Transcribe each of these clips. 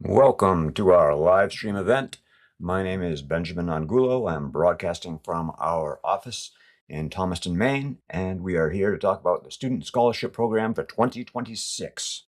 Welcome to our live stream event. My name is Benjamin Angulo. I'm broadcasting from our office in Thomaston, Maine, and we are here to talk about the Student Scholarship Program for 2026.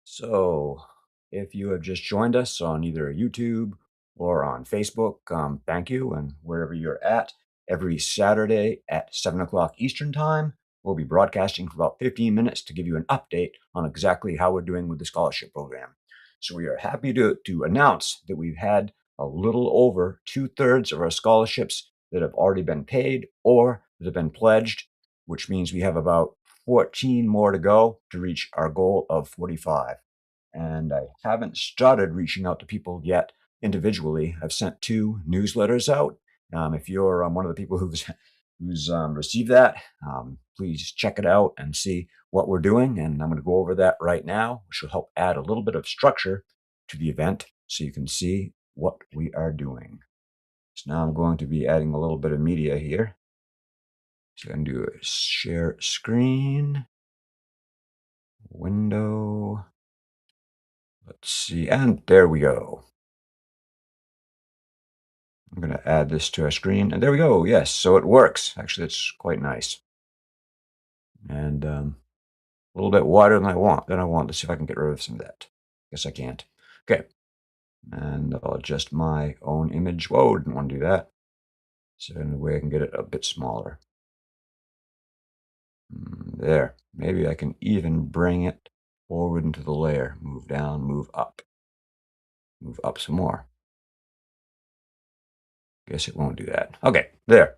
So, if you have just joined us on either YouTube or on Facebook, thank you, and wherever you're at, every Saturday at 7 o'clock Eastern Time, we'll be broadcasting for about 15 minutes to give you an update on exactly how we're doing with the scholarship program. So we are happy to announce that we've had a little over 2/3 of our scholarships that have already been paid or that have been pledged, which means we have about 14 more to go to reach our goal of 45. And I haven't started reaching out to people yet individually. I've sent 2 newsletters out. If you're one of the people who's received that, please check it out and see what we're doing. And I'm going to go over that right now, which will help add a little bit of structure to the event so you can see what we are doing. So now I'm going to be adding a little bit of media here. So I'm going to do a share screen, window. Let's see, and there we go. I'm going to add this to our screen, and there we go. Yes, so it works. Actually, it's quite nice. And a little bit wider than I want. Let's see if I can get rid of some of that. Guess I can't. Okay. And I'll adjust my own image. Whoa, didn't want to do that. So in a way I can get it a bit smaller. There. Maybe I can even bring it forward into the layer. Move down, move up. Move up some more. Guess it won't do that. Okay, there.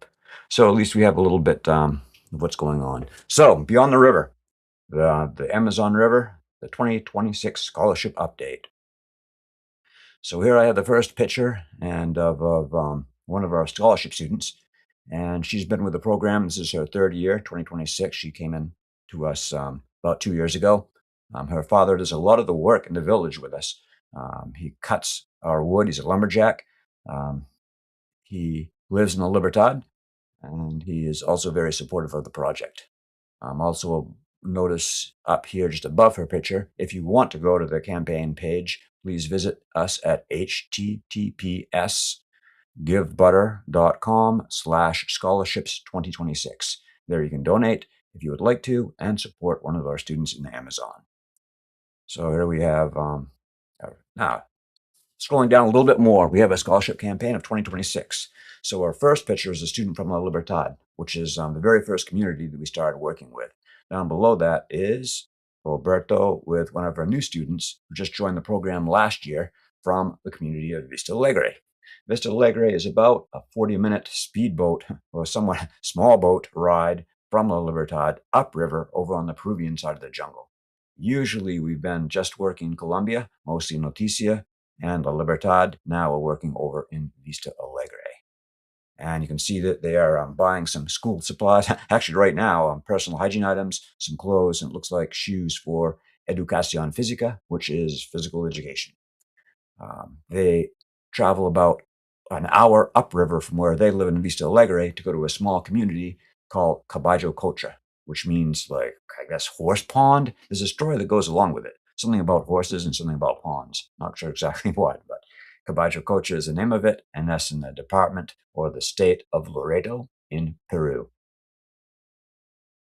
So at least we have a little bit of what's going on. So beyond the river, the Amazon River, the 2026 scholarship update. So here I have the first picture and of one of our scholarship students, and she's been with the program. This is her third year, 2026. She came in to us about 2 years ago. Her father does a lot of the work in the village with us. He cuts our wood. He's a lumberjack. Um, he lives in the Libertad, and he is also very supportive of the project. Also, notice up here just above her picture, if you want to go to the campaign page, please visit us at https://givebutter.com/scholarships2026. There you can donate if you would like to and support one of our students in the Amazon. So here we have, now scrolling down a little bit more, we have a scholarship campaign of 2026. So our first picture is a student from La Libertad, which is the very first community that we started working with. Down below that is Roberto with one of our new students who just joined the program last year from the community of Vista Alegre. Vista Alegre is about a 40-minute speedboat or somewhat small boat ride from La Libertad upriver over on the Peruvian side of the jungle. Usually we've been just working Colombia, mostly Noticia, and La Libertad. Now we're working over in Vista Alegre. And you can see that they are buying some school supplies. Actually, right now, personal hygiene items, some clothes, and it looks like shoes for Educación Física, which is physical education. They travel about an hour upriver from where they live in Vista Alegre to go to a small community called Caballo Cocha, which means, like, I guess, horse pond. There's a story that goes along with it. Something about horses and something about ponds. Not sure exactly what, but Caballo Cocha is the name of it, and that's in the department or the state of Loreto in Peru.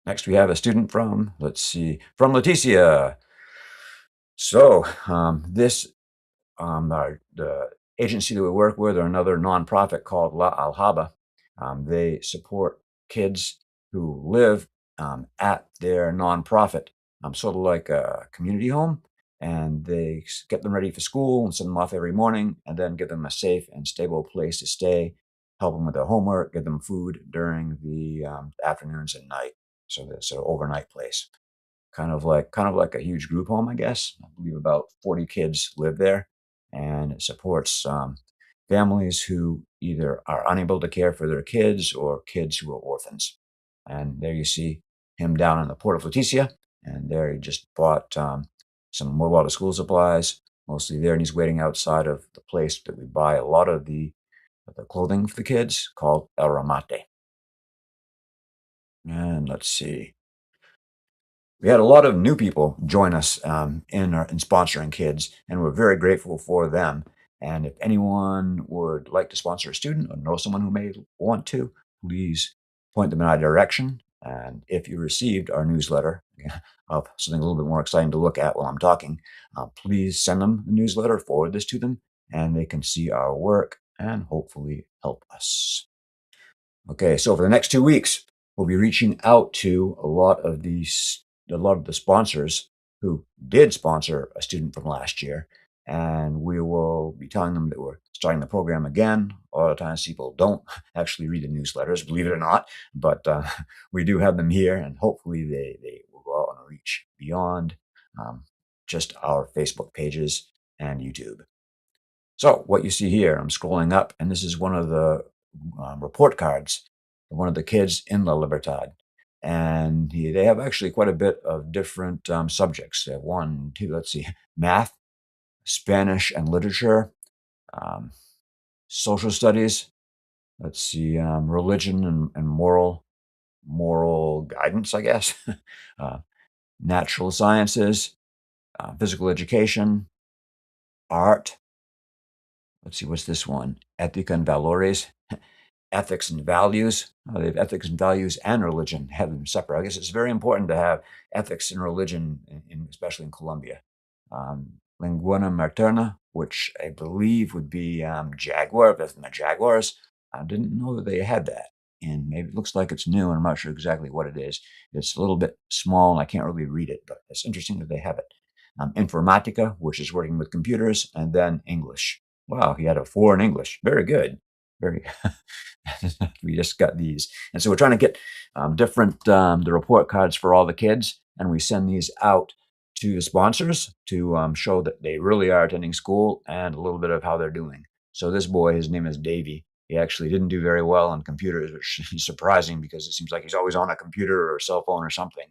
Next, we have a student from, let's see, from Leticia. So this the agency that we work with, or another nonprofit called La Alhaba. They support kids who live at their nonprofit, sort of like a community home, and they get them ready for school and send them off every morning, and then give them a safe and stable place to stay, help them with their homework, give them food during the afternoons and night. So it's an overnight place, kind of like a huge group home, I guess. I believe about 40 kids live there, and it supports families who either are unable to care for their kids or kids who are orphans. And there you see him down in the port of Leticia, and there he just bought some more lot of school supplies, mostly there, and he's waiting outside of the place that we buy a lot of the clothing for the kids, called El Ramate. And let's see. we had a lot of new people join us in sponsoring kids, and we're very grateful for them. And if anyone would like to sponsor a student or know someone who may want to, please point them in our direction. And if you received our newsletter of something a little bit more exciting to look at while I'm talking, please send them the newsletter, forward this to them, and they can see our work and hopefully help us. Okay, so for the next 2 weeks, we'll be reaching out to a lot of the sponsors who did sponsor a student from last year, and we will be telling them that we're starting the program again. A lot of times, people don't actually read the newsletters, believe it or not, but we do have them here, and hopefully, they will go out and reach beyond um, just our Facebook pages and YouTube. So what you see here, I'm scrolling up, and this is one of the report cards of one of the kids in La Libertad. And they have actually quite a bit of different subjects. They have one, two, let's see, math, Spanish and literature, um, social studies, let's see, religion and moral guidance, I guess, uh, natural sciences, physical education, art. Let's see, what's this one? Ética and valores, ethics and values. They have ethics and values and religion, have them separate. I guess it's very important to have ethics and religion, especially in Colombia. Lingua materna, which I believe would be jaguar, that's the jaguars. I didn't know that they had that. And maybe it looks like it's new, and I'm not sure exactly what it is. It's a little bit small, and I can't really read it, but it's interesting that they have it. Informatica, which is working with computers, and then English. Wow, he had a 4 in English. Very good. Very. We just got these, and so we're trying to get different the report cards for all the kids, and we send these out to the sponsors to show that they really are attending school and a little bit of how they're doing. So this boy, his name is Davey. He actually didn't do very well on computers, which is surprising because it seems like he's always on a computer or a cell phone or something.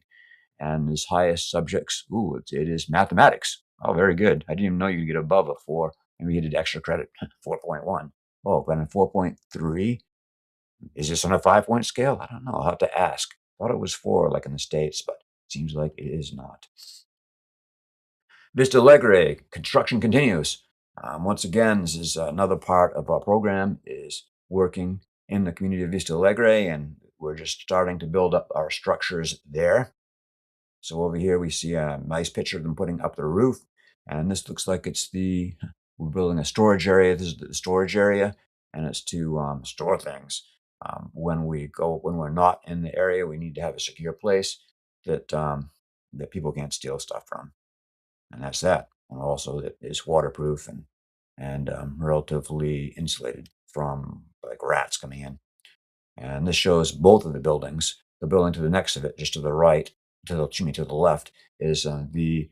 And his highest subjects, it is mathematics. Oh, very good. I didn't even know you could get above a 4. Maybe he did extra credit, 4.1. Oh, but in 4.3, is this on a 5-point scale? I don't know. I'll have to ask. Thought it was 4, like in the States, but seems like it is not. Vista Alegre, construction continues. Once again, this is another part of our program is working in the community of Vista Alegre, and we're just starting to build up our structures there. So over here we see a nice picture of them putting up the roof, and this looks like we're building a storage area. This is the storage area, and it's to store things. When we're not in the area, we need to have a secure place that people can't steal stuff from, and that's that. And also that is waterproof and relatively insulated from like rats coming in. And this shows both of the buildings. The building to the next of it, just to the right, to the left, is the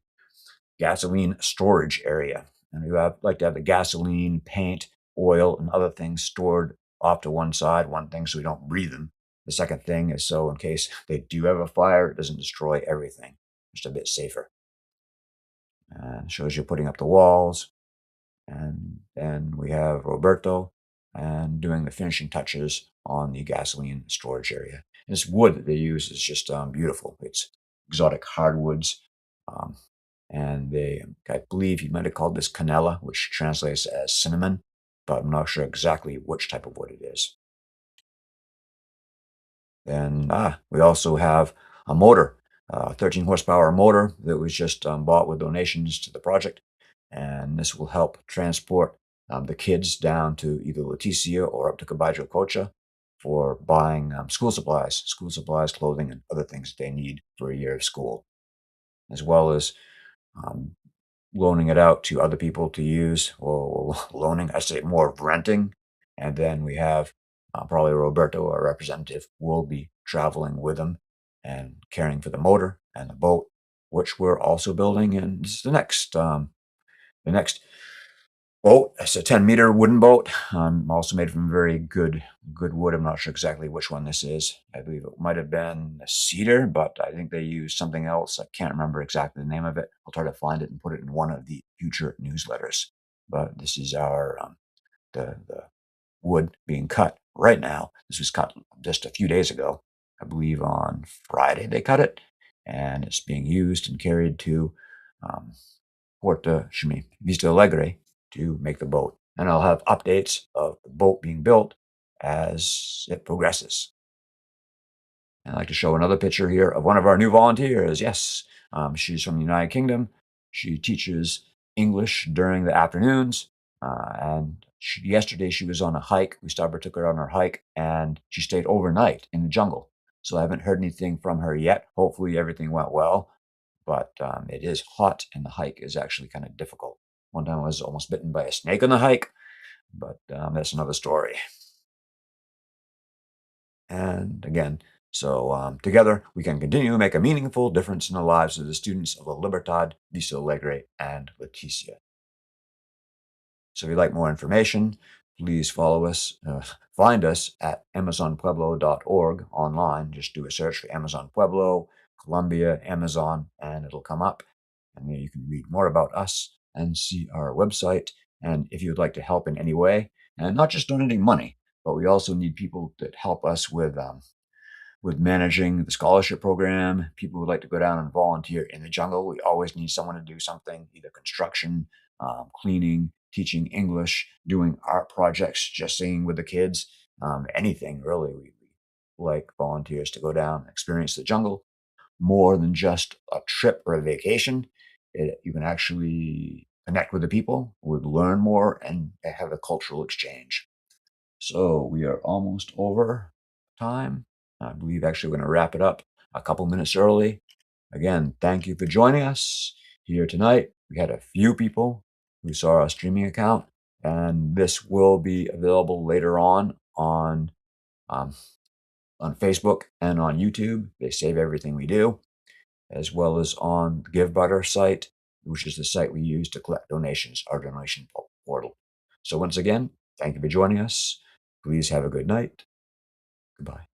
gasoline storage area. And you like to have the gasoline, paint, oil, and other things stored off to one side. One thing so we don't breathe them. The second thing is so in case they do have a fire, it doesn't destroy everything. Just a bit safer. And shows you putting up the walls. And then we have Roberto and doing the finishing touches on the gasoline storage area. And this wood that they use is just beautiful. It's exotic hardwoods. Um, and I believe he might have called this canela, which translates as cinnamon, but I'm not sure exactly which type of wood it is. And we also have a motor, a 13 horsepower motor that was just bought with donations to the project. And this will help transport the kids down to either Leticia or up to Caballo Cocha for buying school supplies, clothing, and other things that they need for a year of school, as well as um, loaning it out to other people to use, or loaning, I say more of renting. And then we have probably Roberto, our representative, will be traveling with them and caring for the motor and the boat, which we're also building. And this is the next boat. It's a 10-meter wooden boat, also made from very good wood. I'm not sure exactly which one this is. I believe it might have been a cedar, but I think they used something else. I can't remember exactly the name of it. I'll try to find it and put it in one of the future newsletters. But this is our the wood being cut right now. This was cut just a few days ago. I believe on Friday they cut it, and it's being used and carried to Vista Alegre to make the boat. And I'll have updates of the boat being built as it progresses. I'd like to show another picture here of one of our new volunteers. Yes, she's from the United Kingdom. She teaches English during the afternoons. Yesterday she was on a hike. We took her on her hike, and she stayed overnight in the jungle. So I haven't heard anything from her yet. Hopefully everything went well. But it is hot, and the hike is actually kind of difficult. One time I was almost bitten by a snake on the hike, but that's another story. And again, so together we can continue to make a meaningful difference in the lives of the students of La Libertad, Vista Alegre, and Leticia. So if you'd like more information, please find us at amazonpueblo.org online. Just do a search for Amazon Pueblo, Colombia, Amazon, and it'll come up. And there you can read more about us and see our website. And if you would like to help in any way, and not just donating money, but we also need people that help us with managing the scholarship program. People would like to go down and volunteer in the jungle. We always need someone to do something, either construction, cleaning, teaching English, doing art projects, just singing with the kids, anything really. We like volunteers to go down and experience the jungle more than just a trip or a vacation. You can actually connect with the people, would learn more, and have a cultural exchange. So we are almost over time. I believe actually we're going to wrap it up a couple minutes early. Again, thank you for joining us here tonight. We had a few people who saw our streaming account, and this will be available later um, on Facebook and on YouTube. They save everything we do, as well as on the GiveButter site, which is the site we use to collect donations, our donation portal. So once again, thank you for joining us. Please have a good night. Goodbye.